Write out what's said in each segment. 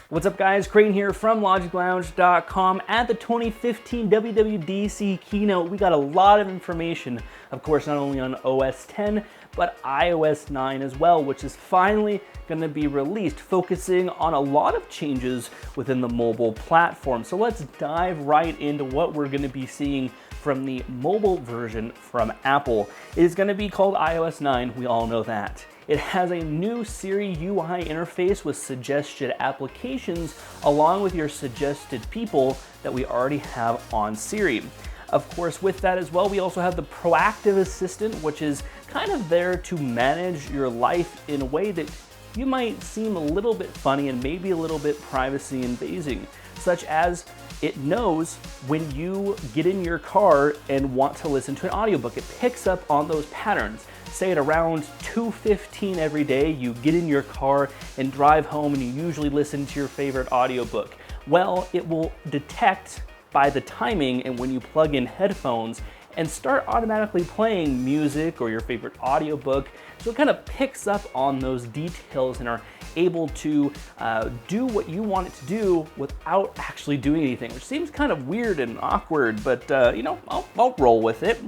What's up guys, Crane here from LogicLounge.com. At the 2015 WWDC Keynote, we got a lot of information, of course, not only on OS X, but iOS 9 as well, which is finally going to be released, focusing on a lot of changes within the mobile platform. So let's dive right into what we're going to be seeing from the mobile version from Apple. It is going to be called iOS 9, we all know that. It has a new Siri UI interface with suggested applications along with your suggested people that we already have on Siri. Of course, with that as well, we also have the proactive assistant, which is kind of there to manage your life in a way that you might seem a little bit funny and maybe a little bit privacy invading, such as it knows when you get in your car and want to listen to an audiobook. It picks up on those patterns. Say at around 2:15 every day, you get in your car and drive home and you usually listen to your favorite audiobook. Well, it will detect by the timing and when you plug in headphones and start automatically playing music or your favorite audiobook. So it kind of picks up on those details and are able to do what you want it to do without actually doing anything, which seems kind of weird and awkward, but you know, I'll roll with it.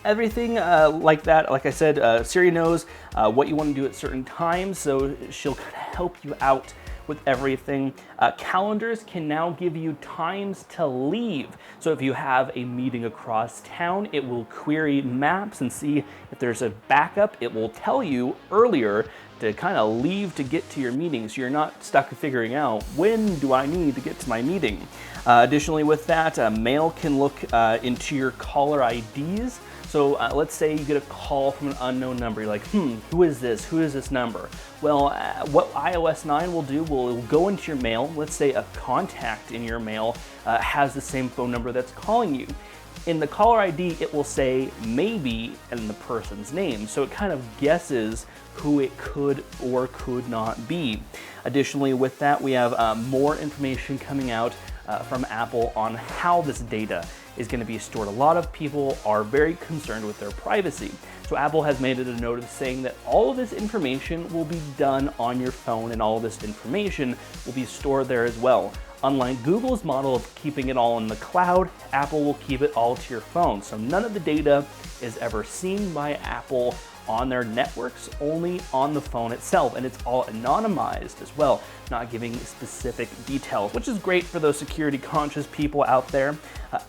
Everything like that, like I said, Siri knows what you want to do at certain times, so she'll kind of help you out with everything. Calendars can now give you times to leave. So if you have a meeting across town, it will query maps and see if there's a backup. It will tell you earlier to kind of leave to get to your meeting, so you're not stuck figuring out when do I need to get to my meeting. Additionally with that, Mail can look into your caller IDs. So let's say you get a call from an unknown number. You're like, who is this? Who is this number? Well, what iOS 9 will do, will go into your mail. Let's say a contact in your mail has the same phone number that's calling you. In the caller ID, it will say maybe and the person's name. So it kind of guesses who it could or could not be. Additionally, with that, we have more information coming out from Apple on how this data is going to be stored. A lot of people are very concerned with their privacy. So Apple has made it a note of saying that all of this information will be done on your phone and all of this information will be stored there as well. Unlike Google's model of keeping it all in the cloud, Apple will keep it all to your phone. So none of the data is ever seen by Apple on their networks, only on the phone itself, and it's all anonymized as well, not giving specific details, which is great for those security conscious people out there.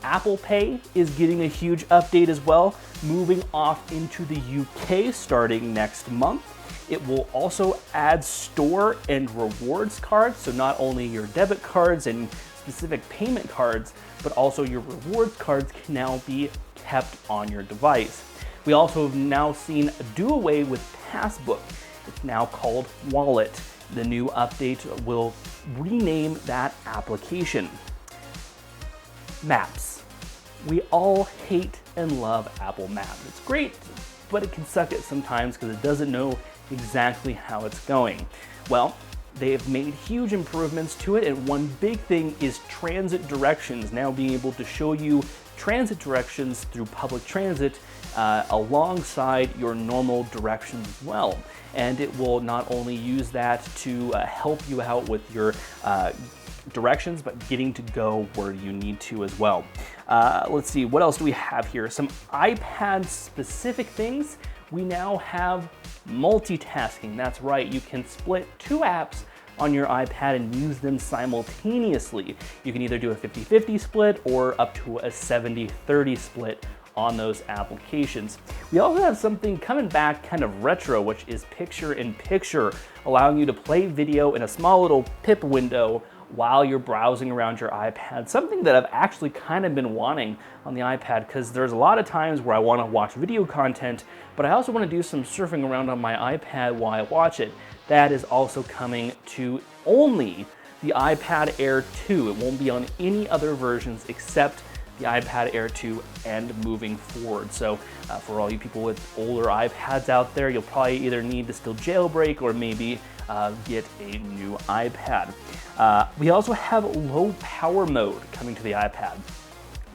Apple Pay is getting a huge update as well, moving off into the UK starting next month. It will also add store and rewards cards, so not only your debit cards and specific payment cards, but also your rewards cards can now be kept on your device. We also have now seen a do away with Passbook. It's now called Wallet. The new update will rename that application. Maps. We all hate and love Apple Maps. It's great, but it can suck it sometimes because it doesn't know exactly how it's going. Well, they have made huge improvements to it, and one big thing is transit directions, now being able to show you transit directions through public transit alongside your normal directions as well. And it will not only use that to help you out with your directions, but getting to go where you need to as well. Let's see, what else do we have here? Some iPad specific things. We now have multitasking. That's right, you can split two apps on your iPad and use them simultaneously. You can either do a 50-50 split or up to a 70-30 split on those applications. We also have something coming back kind of retro, which is picture-in-picture, allowing you to play video in a small little pip window while you're browsing around your iPad, something that I've actually kind of been wanting on the iPad, because there's a lot of times where I want to watch video content, but I also want to do some surfing around on my iPad while I watch it. That is also coming to only the iPad Air 2. It won't be on any other versions except the iPad Air 2 and moving forward. So for all you people with older iPads out there, you'll probably either need to still jailbreak or maybe get a new iPad. We also have low power mode coming to the iPad.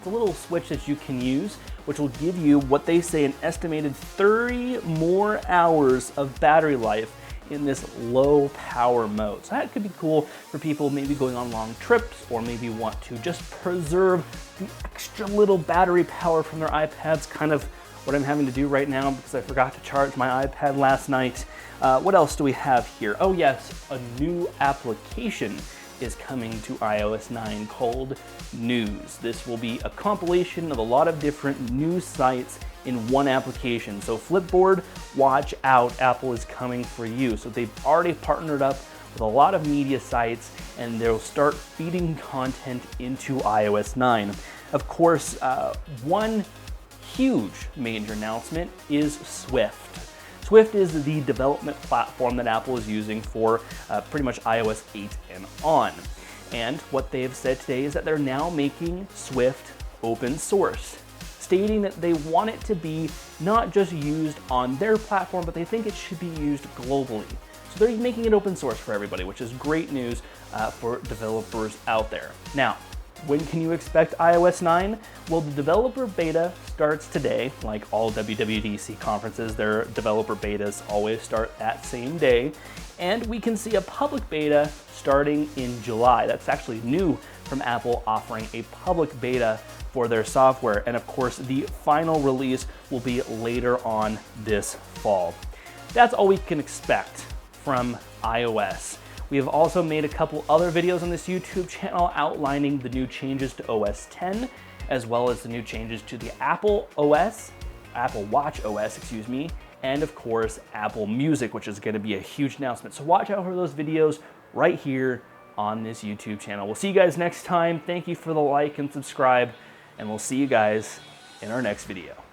It's a little switch that you can use, which will give you what they say an estimated 30 more hours of battery life in this low power mode. So that could be cool for people maybe going on long trips, or maybe want to just preserve the extra little battery power from their iPads, kind of what I'm having to do right now because I forgot to charge my iPad last night. What else do we have here? Oh yes, a new application is coming to iOS 9 called News. This will be a compilation of a lot of different news sites in one application. So Flipboard, watch out, Apple is coming for you. So they've already partnered up with a lot of media sites, and they'll start feeding content into iOS 9. Of course, one huge major announcement is Swift. Swift is the development platform that Apple is using for pretty much iOS 8 and on. And what they have said today is that they're now making Swift open source, stating that they want it to be not just used on their platform, but they think it should be used globally. So they're making it open source for everybody, which is great news for developers out there. Now, when can you expect iOS 9? Well, the developer beta starts today. Like all WWDC conferences, their developer betas always start that same day. And we can see a public beta starting in July. That's actually new from Apple, offering a public beta for their software. And of course, the final release will be later on this fall. That's all we can expect from iOS. We have also made a couple other videos on this YouTube channel outlining the new changes to OS X, as well as the new changes to the Apple Watch OS, excuse me, and of course, Apple Music, which is going to be a huge announcement. So watch out for those videos right here on this YouTube channel. We'll see you guys next time. Thank you for the like and subscribe, and we'll see you guys in our next video.